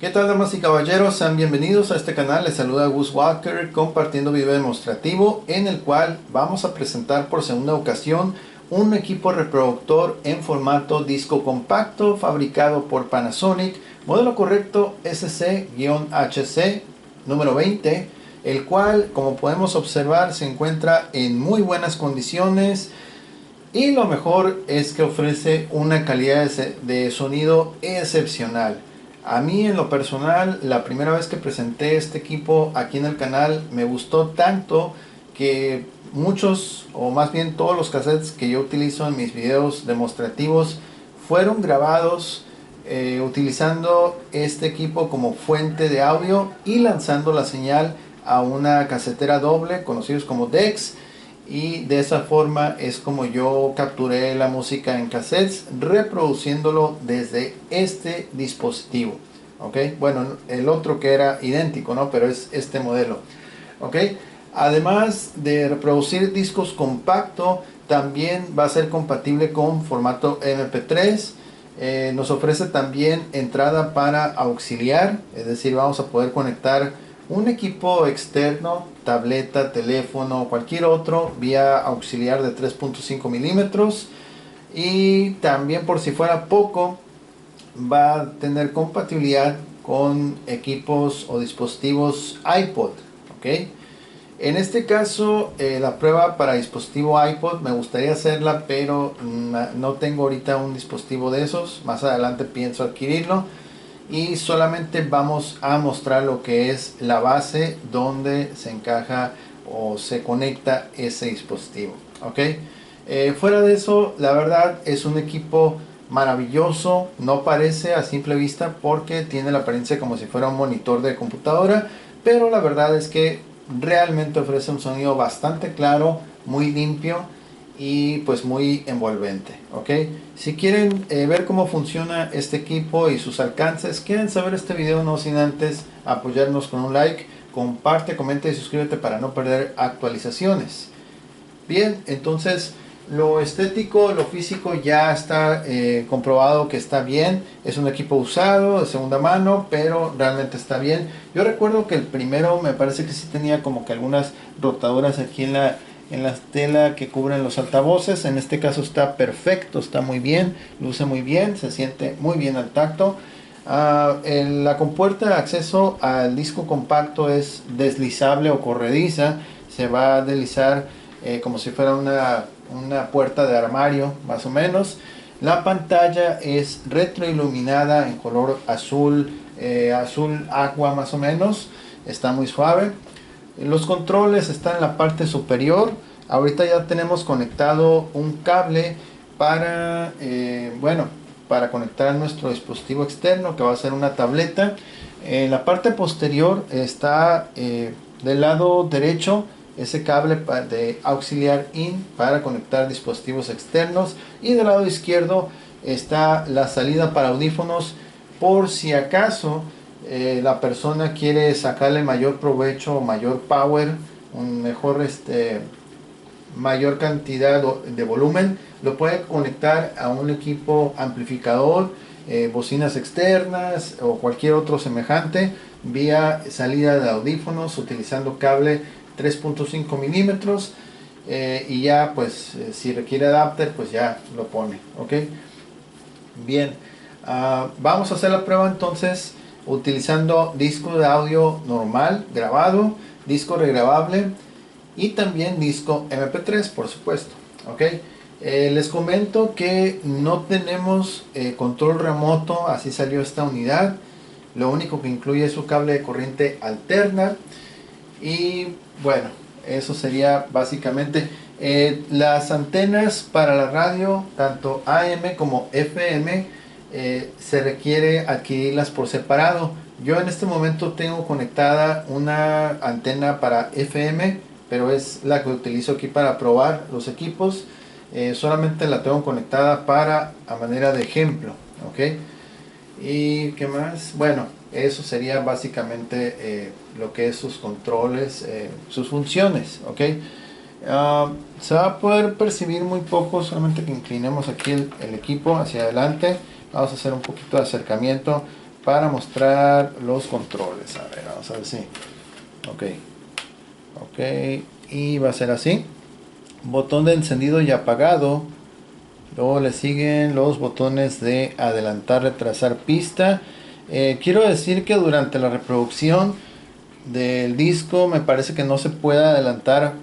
¿Qué tal, damas y caballeros? Sean bienvenidos a este canal. Les saluda Gus Walker compartiendo video demostrativo en el cual vamos a presentar por segunda ocasión un equipo reproductor en formato disco compacto fabricado por Panasonic, modelo correcto SC-HC número 20, el cual, como podemos observar, se encuentra en muy buenas condiciones y lo mejor es que ofrece una calidad de sonido excepcional. A mí, en lo personal, la primera vez que presenté este equipo aquí en el canal me gustó tanto que muchos, o más bien todos los cassettes que yo utilizo en mis videos demostrativos fueron grabados utilizando este equipo como fuente de audio y lanzando la señal a una casetera doble, conocidos como DEX, y de esa forma es como yo capturé la música en cassettes, reproduciéndolo desde este dispositivo. Ok, bueno, el otro que era idéntico, ¿no? Pero es este modelo. Ok, además de reproducir discos compacto, también va a ser compatible con formato MP3. Nos ofrece también entrada para auxiliar, es decir, vamos a poder conectar un equipo externo, tableta, teléfono, cualquier otro, vía auxiliar de 3.5 milímetros. Y también, por si fuera poco, va a tener compatibilidad con equipos o dispositivos iPod. ¿Ok? En este caso, la prueba para dispositivo iPod me gustaría hacerla, pero no tengo ahorita un dispositivo de esos. Más adelante pienso adquirirlo. Y solamente vamos a mostrar lo que es la base donde se encaja o se conecta ese dispositivo. ¿Ok? Fuera de eso, la verdad es un equipo maravilloso. No parece a simple vista porque tiene la apariencia como si fuera un monitor de computadora, pero la verdad es que realmente ofrece un sonido bastante claro, muy limpio y pues muy envolvente. ¿Ok? Si quieren ver cómo funciona este equipo y sus alcances, quieren saber este video, no sin antes apoyarnos con un like, comparte, comenta y suscríbete para no perder actualizaciones. Bien, entonces lo estético, lo físico ya está comprobado que está bien. Es un equipo usado, de segunda mano, pero realmente está bien. Yo recuerdo que el primero me parece que sí tenía como que algunas rotadoras aquí en la tela que cubren los altavoces. En este caso está perfecto, está muy bien, luce muy bien, se siente muy bien al tacto. La compuerta de acceso al disco compacto es deslizable o corrediza. Se va a deslizar como si fuera una puerta de armario, más o menos. La pantalla es retroiluminada en color azul, azul agua más o menos. Está muy suave. Los controles están en la parte superior. Ahorita ya tenemos conectado un cable para, para conectar nuestro dispositivo externo, que va a ser una tableta. En la parte posterior está del lado derecho ese cable de auxiliar in para conectar dispositivos externos, y del lado izquierdo está la salida para audífonos por si acaso la persona quiere sacarle mayor provecho, mayor power, un mejor mayor cantidad de volumen. Lo puede conectar a un equipo amplificador, bocinas externas o cualquier otro semejante, vía salida de audífonos utilizando cable 3.5 milímetros, y ya pues si requiere adapter pues ya lo pone. Ok, bien. Vamos a hacer la prueba entonces utilizando disco de audio normal grabado, disco regrabable y también disco MP3, por supuesto. Ok, les comento que no tenemos control remoto, así salió esta unidad. Lo único que incluye es su cable de corriente alterna. Y bueno, eso sería básicamente las antenas para la radio, tanto AM como FM. Se requiere adquirirlas por separado. Yo en este momento tengo conectada una antena para FM, pero es la que utilizo aquí para probar los equipos. Solamente la tengo conectada para a manera de ejemplo. Ok, y qué más, bueno, eso sería básicamente lo que es sus controles, sus funciones. Ok, se va a poder percibir muy poco, solamente que inclinemos aquí el equipo hacia adelante. Vamos a hacer un poquito de acercamiento para mostrar los controles. A ver, vamos a ver si. Ok, y va a ser así. Botón de encendido y apagado. Luego le siguen los botones de adelantar, retrasar pista. Quiero decir que durante la reproducción del disco me parece que no se puede adelantar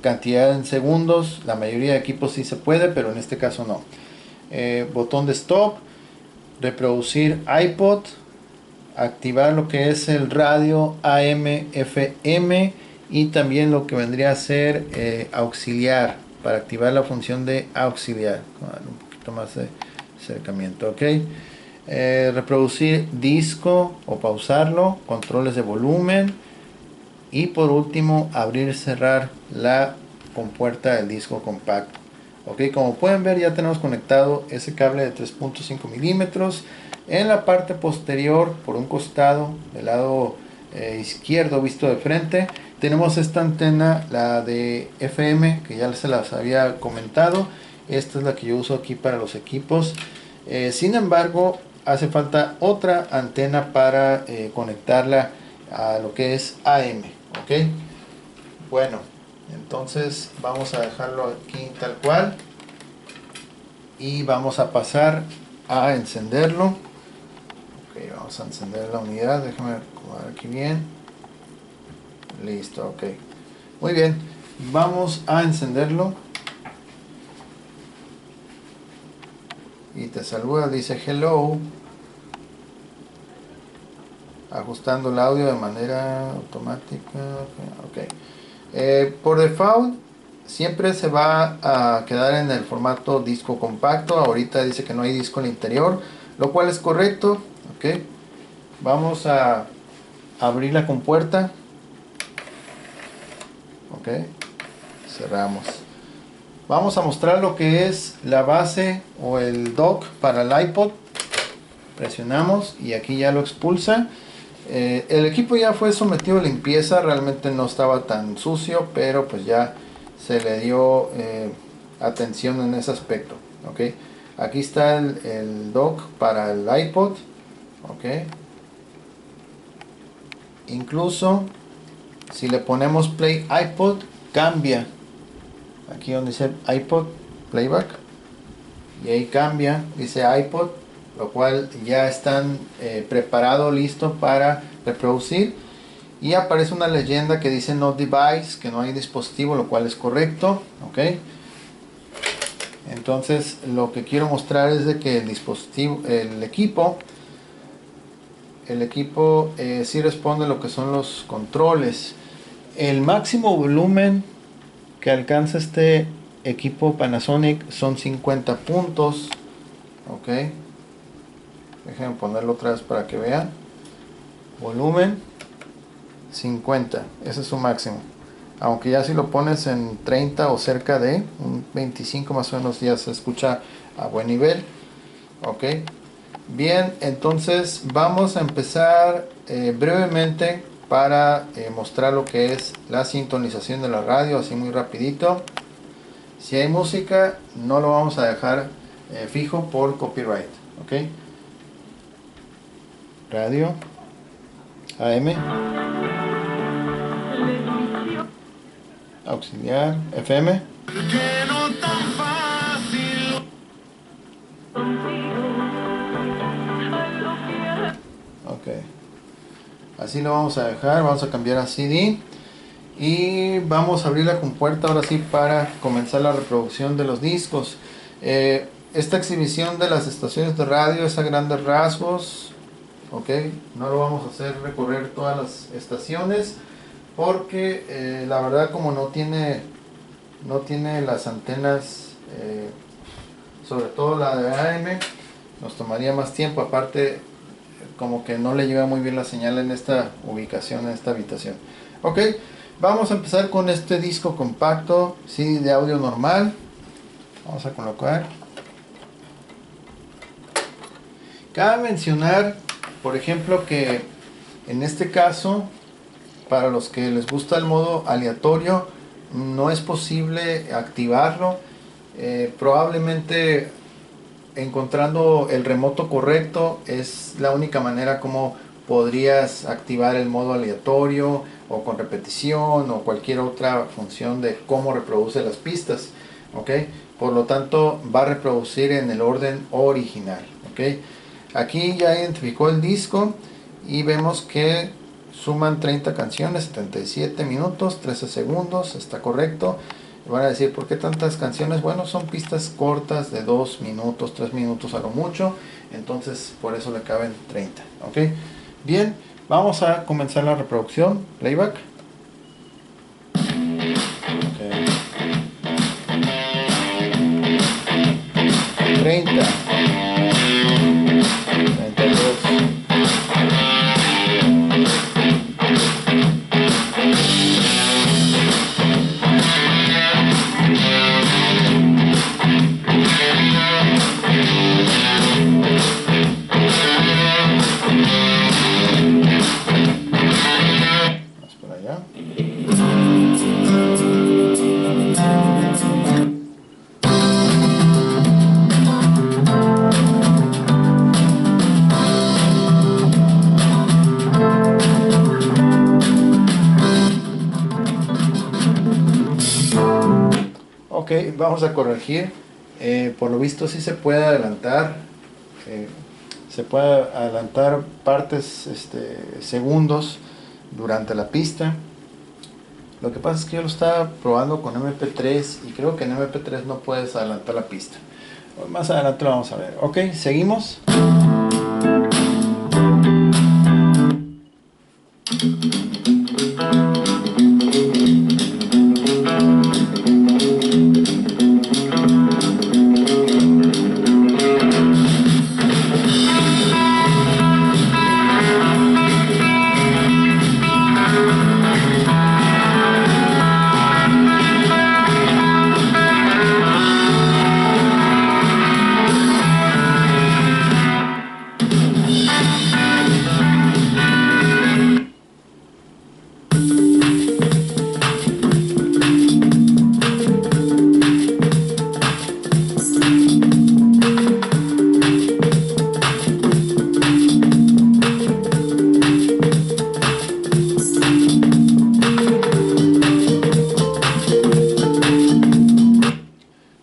cantidad en segundos. La mayoría de equipos sí se puede, pero en este caso no. Botón de stop, reproducir iPod, activar lo que es el radio AM FM y también lo que vendría a ser auxiliar, para activar la función de auxiliar. Un poquito más de acercamiento. Ok, reproducir disco o pausarlo, controles de volumen y por último abrir y cerrar la compuerta del disco compacto. Ok, como pueden ver, ya tenemos conectado ese cable de 3.5 milímetros. En la parte posterior, por un costado del lado izquierdo visto de frente, tenemos esta antena, la de FM, que ya se las había comentado. Esta es la que yo uso aquí para los equipos. Sin embargo, hace falta otra antena para conectarla a lo que es AM. Ok, bueno, entonces vamos a dejarlo aquí tal cual y vamos a pasar a encenderlo. Ok, vamos a encender la unidad. Déjame acomodar aquí bien. Listo, ok, muy bien, vamos a encenderlo y te saluda, dice hello, ajustando el audio de manera automática. Ok, por default siempre se va a quedar en el formato disco compacto. Ahorita dice que no hay disco en el interior, lo cual es correcto. Ok, vamos a abrir la compuerta. Ok, cerramos. Vamos a mostrar lo que es la base o el dock para el iPod. Presionamos y aquí ya lo expulsa. El equipo ya fue sometido a limpieza, realmente no estaba tan sucio, pero pues ya se le dio atención en ese aspecto. Okay. Aquí está el dock para el iPod. Okay. Incluso si le ponemos play iPod, cambia. Aquí donde dice iPod playback y ahí cambia, dice iPod, lo cual ya están preparado, listo para reproducir, y aparece una leyenda que dice no device, que no hay dispositivo, lo cual es correcto. Ok, entonces lo que quiero mostrar es de que el dispositivo, el equipo sí responde a lo que son los controles. El máximo volumen que alcanza este equipo Panasonic son 50 puntos. Ok, déjenme ponerlo otra vez para que vean. Volumen 50, ese es su máximo. Aunque ya si lo pones en 30 o cerca de un 25 más o menos, ya se escucha a buen nivel. Ok, bien, entonces vamos a empezar brevemente para mostrar lo que es la sintonización de la radio, así muy rapidito. Si hay música, no lo vamos a dejar fijo por copyright. Ok, radio AM, auxiliar FM. Ok, así lo vamos a dejar. Vamos a cambiar a CD y vamos a abrir la compuerta ahora sí para comenzar la reproducción de los discos. Esta exhibición de las estaciones de radio es a grandes rasgos. Ok, no lo vamos a hacer recorrer todas las estaciones porque la verdad, como no tiene las antenas, sobre todo la de AM, nos tomaría más tiempo. Aparte, como que no le llega muy bien la señal en esta ubicación, en esta habitación. Ok, vamos a empezar con este disco compacto, CD de audio normal. Vamos a colocar. Cabe mencionar, por ejemplo, que en este caso, para los que les gusta el modo aleatorio, no es posible activarlo. Probablemente encontrando el remoto correcto es la única manera como podrías activar el modo aleatorio o con repetición o cualquier otra función de cómo reproduce las pistas, ¿ok? Por lo tanto va a reproducir en el orden original, ¿ok? Aquí ya identificó el disco y vemos que suman 30 canciones, 77 minutos, 13 segundos, está correcto. Van a decir, ¿por qué tantas canciones? Bueno, son pistas cortas de 2 minutos, 3 minutos a lo mucho, entonces por eso le caben 30, ¿ok? Bien, vamos a comenzar la reproducción, playback. Okay. 30, 32. Vamos por allá. Ok, vamos a corregir. Por lo visto sí se puede adelantar. Se puede adelantar partes, segundos durante la pista. Lo que pasa es que yo lo estaba probando con MP3 y creo que en MP3 no puedes adelantar la pista. Más adelante lo vamos a ver. Ok, seguimos.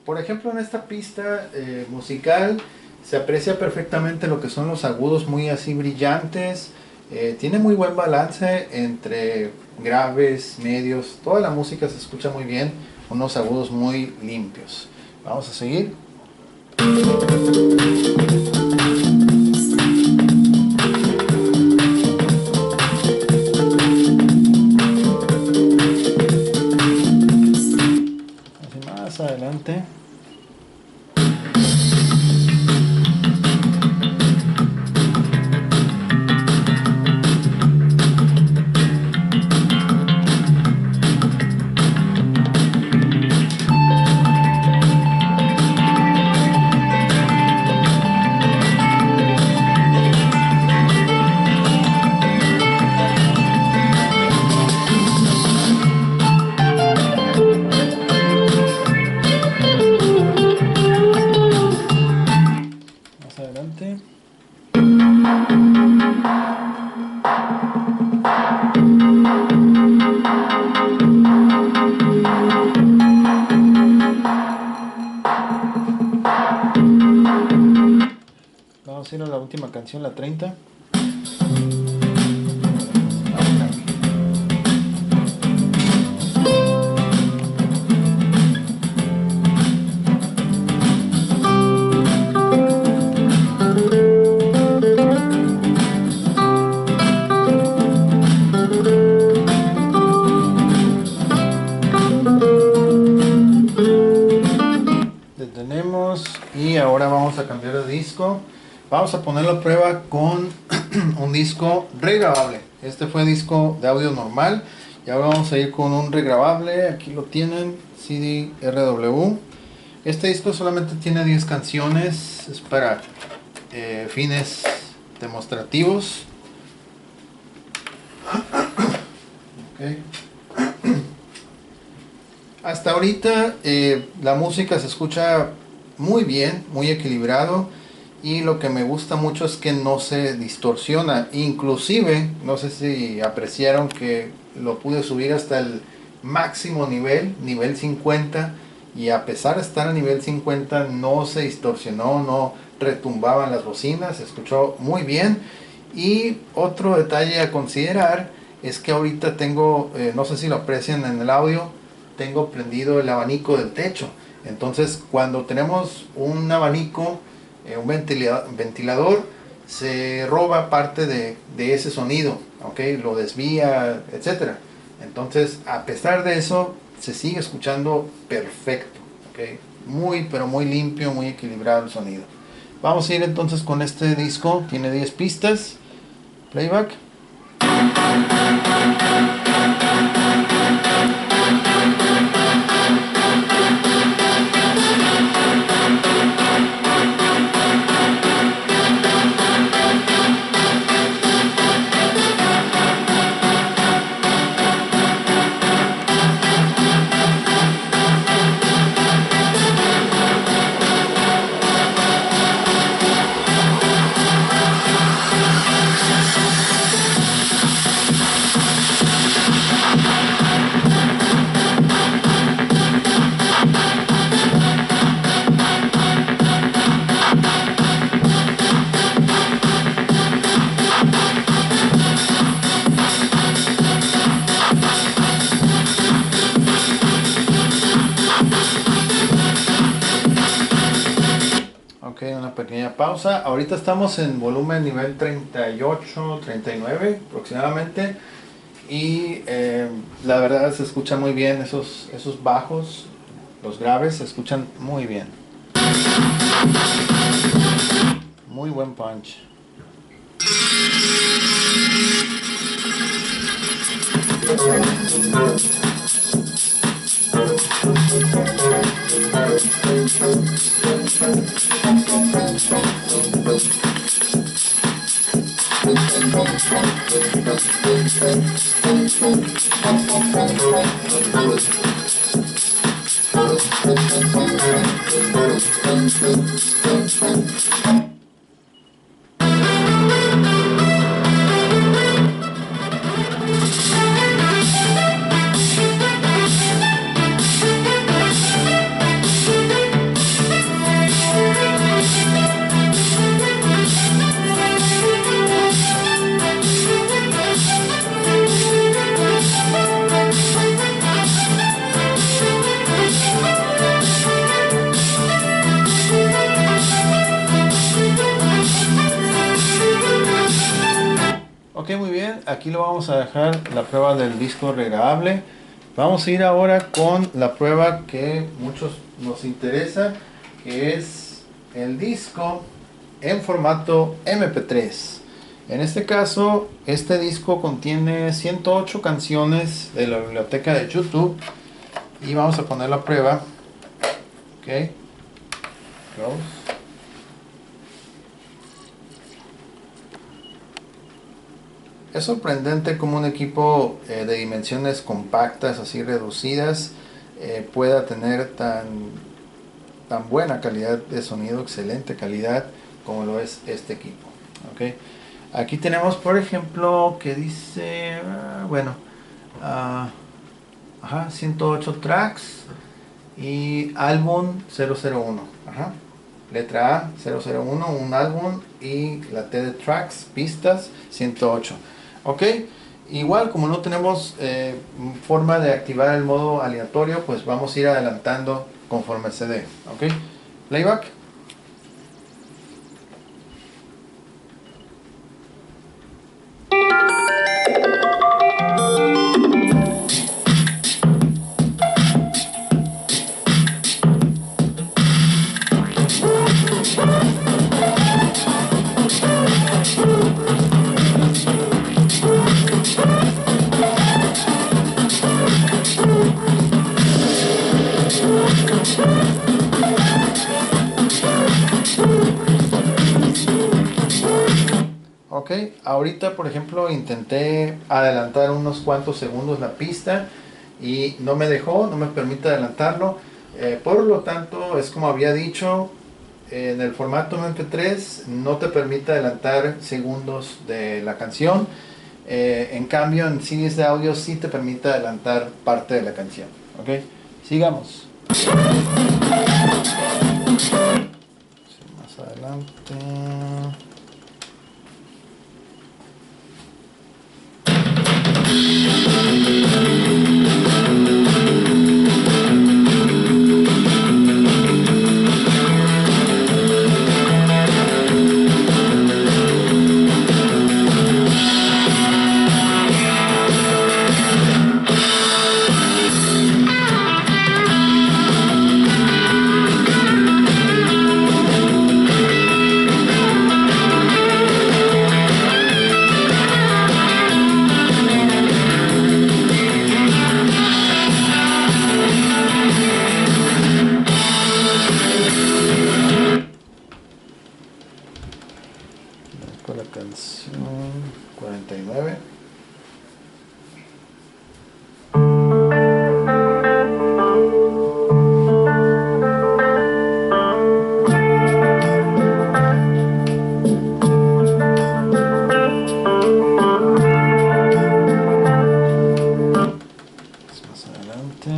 Por ejemplo, en esta pista musical se aprecia perfectamente lo que son los agudos muy así brillantes. Tiene muy buen balance entre graves, medios. Toda la música se escucha muy bien, unos agudos muy limpios. Vamos a seguir. Así más adelante. Adelante. Vamos a ir a la última canción, la 30. Detenemos y ahora vamos a cambiar de disco. Vamos a ponerlo a prueba con un disco regrabable. Este fue disco de audio normal y ahora vamos a ir con un regrabable. Aquí lo tienen, CD RW. Este disco solamente tiene 10 canciones, es para fines demostrativos. Okay. Hasta ahorita la música se escucha muy bien, muy equilibrado, y lo que me gusta mucho es que no se distorsiona. Inclusive, no sé si apreciaron que lo pude subir hasta el máximo nivel, nivel 50, y a pesar de estar a nivel 50 no se distorsionó, no retumbaban las bocinas, se escuchó muy bien. Y otro detalle a considerar es que ahorita tengo, no sé si lo aprecian en el audio, tengo prendido el abanico del techo. Entonces cuando tenemos un abanico, un ventilador, se roba parte de ese sonido, ¿okay? Lo desvía, etcétera. Entonces, a pesar de eso, se sigue escuchando perfecto, ¿okay? Muy, pero muy limpio, muy equilibrado el sonido. Vamos a ir entonces con este disco, tiene 10 pistas, playback. Ok, una pequeña pausa. Ahorita estamos en volumen nivel 38, 39 aproximadamente. Y la verdad se escucha muy bien esos bajos, los graves se escuchan muy bien. Muy buen punch. Ok, muy bien, aquí lo vamos a dejar la prueba del disco regrabable. Vamos a ir ahora con la prueba que muchos nos interesa, que es el disco en formato MP3. En este caso, este disco contiene 108 canciones de la biblioteca de YouTube y vamos a poner la prueba. Ok, close. Es sorprendente cómo un equipo de dimensiones compactas, así reducidas, pueda tener tan buena calidad de sonido, excelente calidad, como lo es este equipo. ¿Okay? Aquí tenemos, por ejemplo, que dice, bueno, 108 tracks y álbum 001. Letra A 001, un álbum, y la T de tracks, pistas 108. Ok, igual como no tenemos forma de activar el modo aleatorio, pues vamos a ir adelantando conforme se dé. Ok, playback. Ok, ahorita por ejemplo intenté adelantar unos cuantos segundos la pista y no me dejó, no me permite adelantarlo. Por lo tanto, es como había dicho, en el formato MP3 no te permite adelantar segundos de la canción. En cambio, en CDs de audio sí te permite adelantar parte de la canción. ¿Ok? Sigamos. Sí, más adelante. Con la canción 49. Más adelante.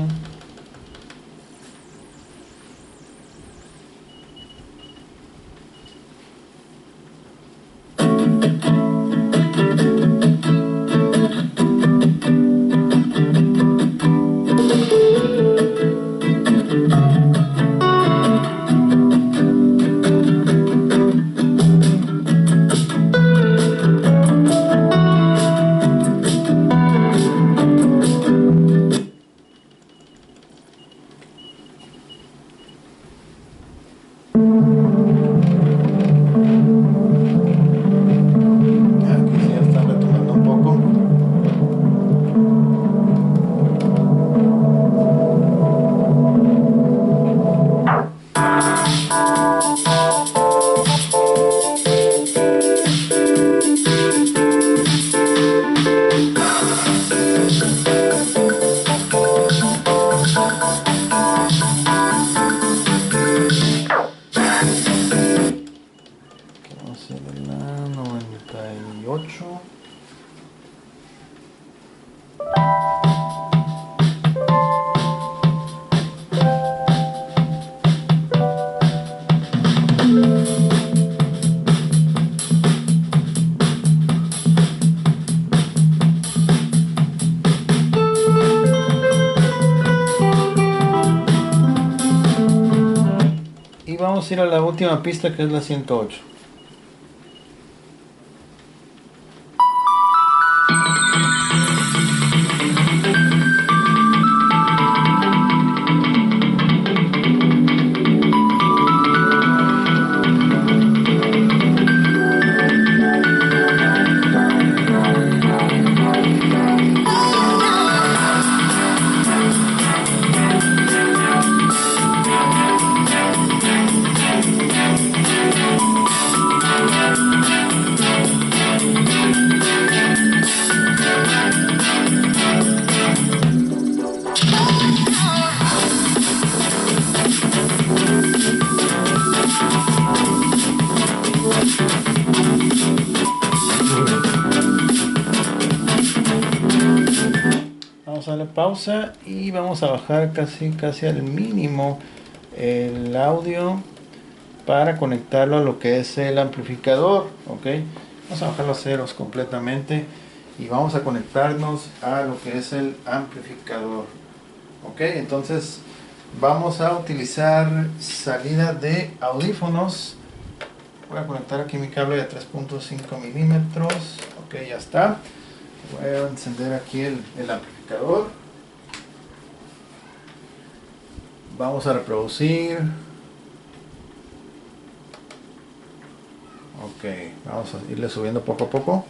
Aquí sí ya están retomando un poco. Vamos a hacer la 98. Y vamos a ir a la última pista, que es la 108. Vamos a darle pausa y vamos a bajar casi al mínimo el audio para conectarlo a lo que es el amplificador. Ok, vamos a bajar los ceros completamente y vamos a conectarnos a lo que es el amplificador. Ok, entonces vamos a utilizar salida de audífonos. Voy a conectar aquí mi cable de 3.5 milímetros. Ok, ya está. Voy a encender aquí el amplificador. Vamos a reproducir. Ok, vamos a irle subiendo poco a poco.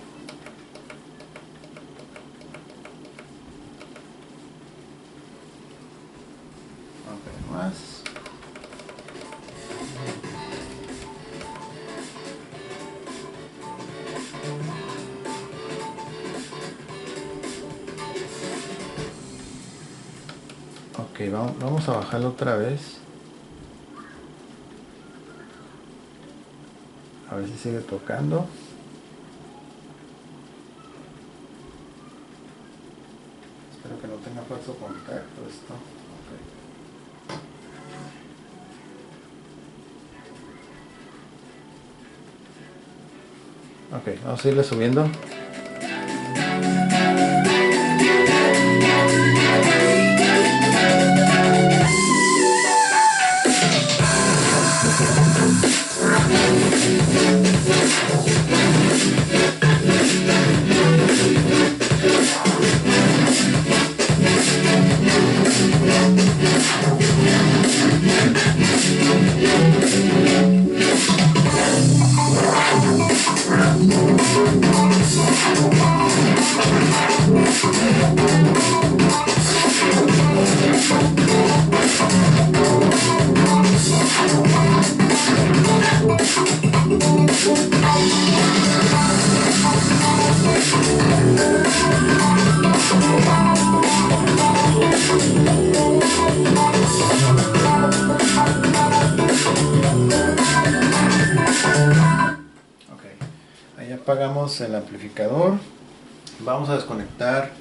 Ok, más. Ok, vamos a bajarlo otra vez. A ver si sigue tocando. Espero que no tenga falso contacto esto. Ok, vamos a irle subiendo. Apagamos el amplificador. Vamos a desconectar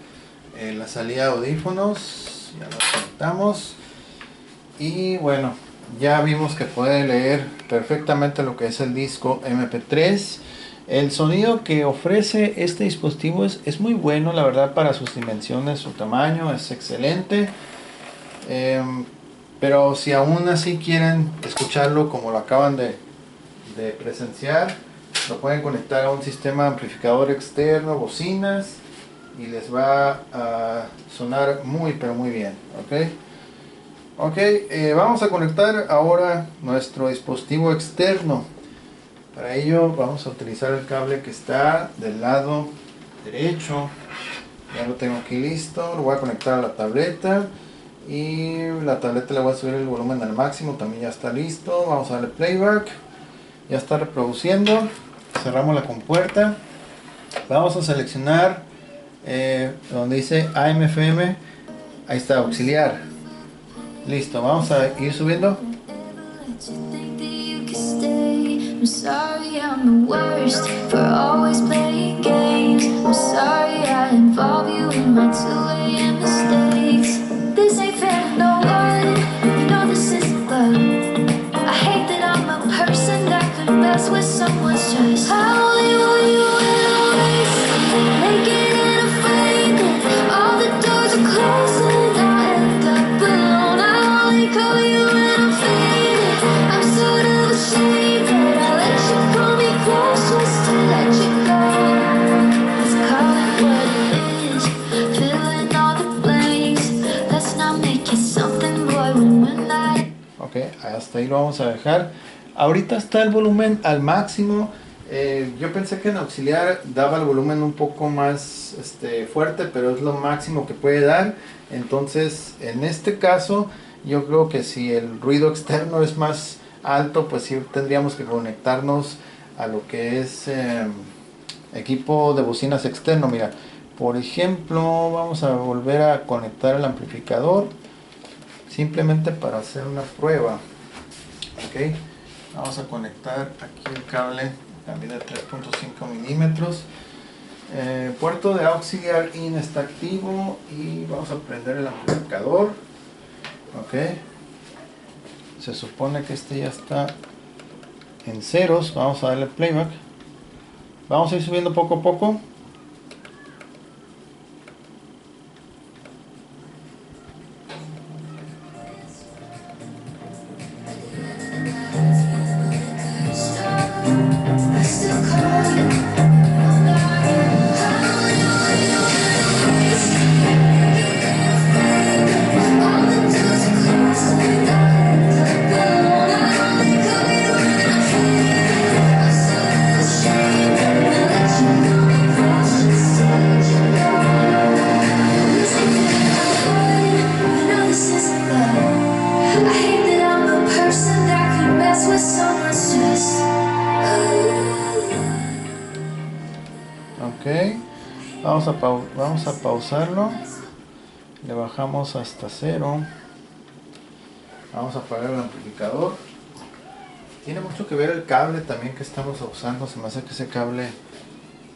la salida de audífonos. Ya lo conectamos. Y bueno, ya vimos que puede leer perfectamente lo que es el disco MP3. El sonido que ofrece este dispositivo es muy bueno, la verdad, para sus dimensiones, su tamaño es excelente. Pero si aún así quieren escucharlo como lo acaban de presenciar, lo pueden conectar a un sistema amplificador externo, bocinas, y les va a sonar muy pero muy bien. Vamos a conectar ahora nuestro dispositivo externo. Para ello vamos a utilizar el cable que está del lado derecho. Ya lo tengo aquí listo. Lo voy a conectar a la tableta, y la tableta le voy a subir el volumen al máximo. También ya está listo. Vamos a darle playback. Ya está reproduciendo. Cerramos la compuerta. Vamos a seleccionar donde dice AM/FM. Ahí está, auxiliar. Listo, vamos a ir subiendo. I'm sorry I'm the worst for always playing games. I'm sorry I involve you in my 2 a.m. mistakes. This ain't fair to no one. You know this isn't love. I hate that I'm a person that could mess with someone's trust. I only want you always, naked and afraid that all the doors are closed and I'll end up alone. I only call you when I'm faded. I'm sort of ashamed that I let you pull me close just to let you go. Let's call it what it is, filling all the blanks. Let's not make it something, boy, when we're not. Ok, hasta ahí lo vamos a dejar. Ahorita está el volumen al máximo. Yo pensé que en auxiliar daba el volumen un poco más fuerte, pero es lo máximo que puede dar. Entonces, en este caso, yo creo que si el ruido externo es más alto, pues sí tendríamos que conectarnos a lo que es equipo de bocinas externo. Mira, por ejemplo, vamos a volver a conectar el amplificador, simplemente para hacer una prueba. Ok, vamos a conectar aquí el cable también de 3.5 milímetros. Puerto de auxiliar in está activo y vamos a prender el amplificador. Ok, se supone que este ya está en ceros. Vamos a darle playback. Vamos a ir subiendo poco a poco. Ok, vamos a pausarlo, le bajamos hasta 0. Vamos a apagar el amplificador. Tiene mucho que ver el cable también que estamos usando. Se me hace que ese cable,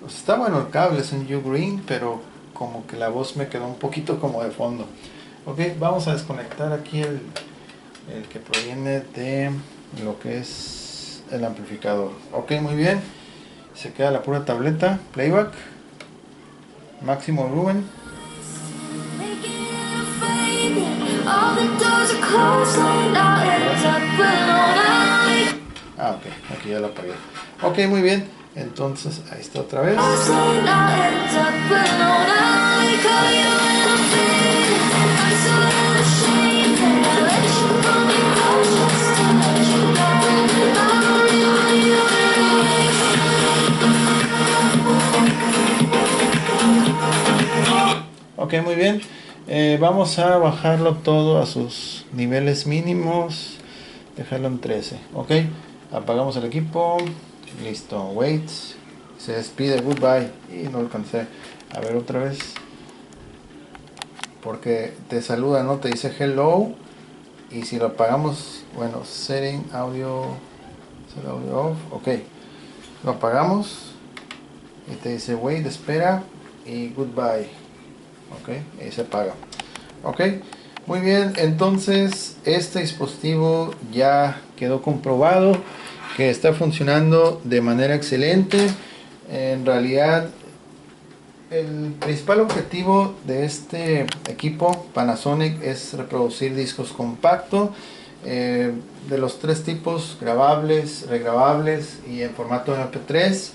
pues está bueno el cable, es un U-Green, pero como que la voz me quedó un poquito como de fondo. Ok, vamos a desconectar aquí el que proviene de lo que es el amplificador. Ok, muy bien. Se queda la pura tableta, playback, máximo volumen. Ah, ok, aquí ya lo apagué. Ok, muy bien. Entonces, ahí está otra vez. Ok, muy bien. Vamos a bajarlo todo a sus niveles mínimos. Dejarlo en 13. Ok, apagamos el equipo. Listo, wait. Se despide, goodbye. Y no alcancé a ver otra vez. Porque te saluda, ¿no? Te dice hello. Y si lo apagamos, bueno, setting audio. Set audio off. Ok, lo apagamos. Y te dice wait, espera. Y goodbye. Ok, y se apaga. Ok, muy bien. Entonces, este dispositivo ya quedó comprobado que está funcionando de manera excelente. En realidad, el principal objetivo de este equipo Panasonic es reproducir discos compactos de los tres tipos: grabables, regrabables y en formato MP3,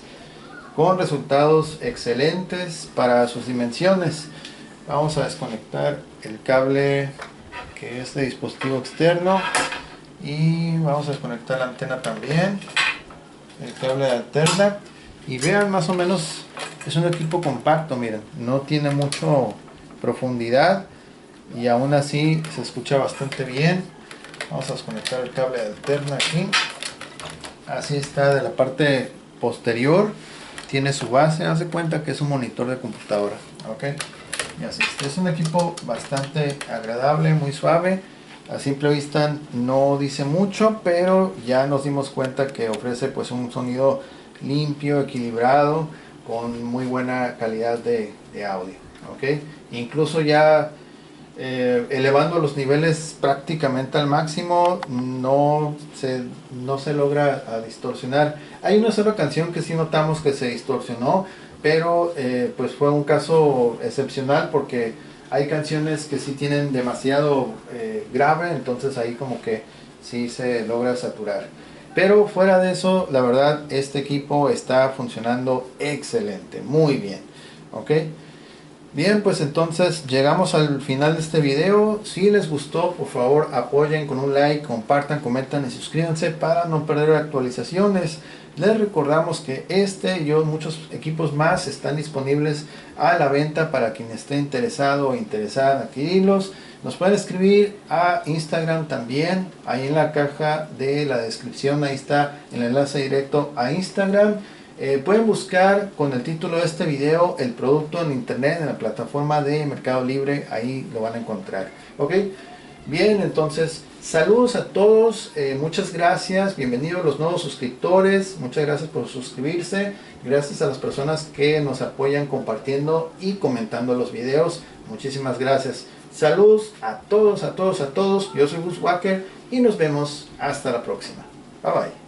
con resultados excelentes para sus dimensiones. Vamos a desconectar el cable que es de dispositivo externo y vamos a desconectar la antena también, el cable de alterna. Y vean, más o menos es un equipo compacto, miren, no tiene mucho profundidad y aún así se escucha bastante bien. Vamos a desconectar el cable de alterna aquí. Así está de la parte posterior, tiene su base. Haz de cuenta que es un monitor de computadora. Ok, y así es un equipo bastante agradable, muy suave. A simple vista no dice mucho, pero ya nos dimos cuenta que ofrece pues un sonido limpio, equilibrado, con muy buena calidad de audio. Ok, incluso ya elevando los niveles prácticamente al máximo, no se logra distorsionar. Hay una sola canción que sí notamos que se distorsionó, pero pues fue un caso excepcional, porque hay canciones que sí tienen demasiado grave, entonces ahí como que sí se logra saturar. Pero fuera de eso, la verdad, este equipo está funcionando excelente, muy bien. Ok, bien, pues entonces llegamos al final de este video. Si les gustó, por favor apoyen con un like, compartan, comentan y suscríbanse para no perder actualizaciones. Les recordamos que este y muchos equipos más están disponibles a la venta para quien esté interesado o interesada en adquirirlos. Nos pueden escribir a Instagram también, ahí en la caja de la descripción, ahí está el enlace directo a Instagram. Pueden buscar con el título de este video el producto en internet, en la plataforma de Mercado Libre, ahí lo van a encontrar. Ok, bien, entonces saludos a todos, muchas gracias, bienvenidos los nuevos suscriptores, muchas gracias por suscribirse, gracias a las personas que nos apoyan compartiendo y comentando los videos, muchísimas gracias. Saludos a todos, a todos, a todos. Yo soy Gus Walker y nos vemos hasta la próxima. Bye bye.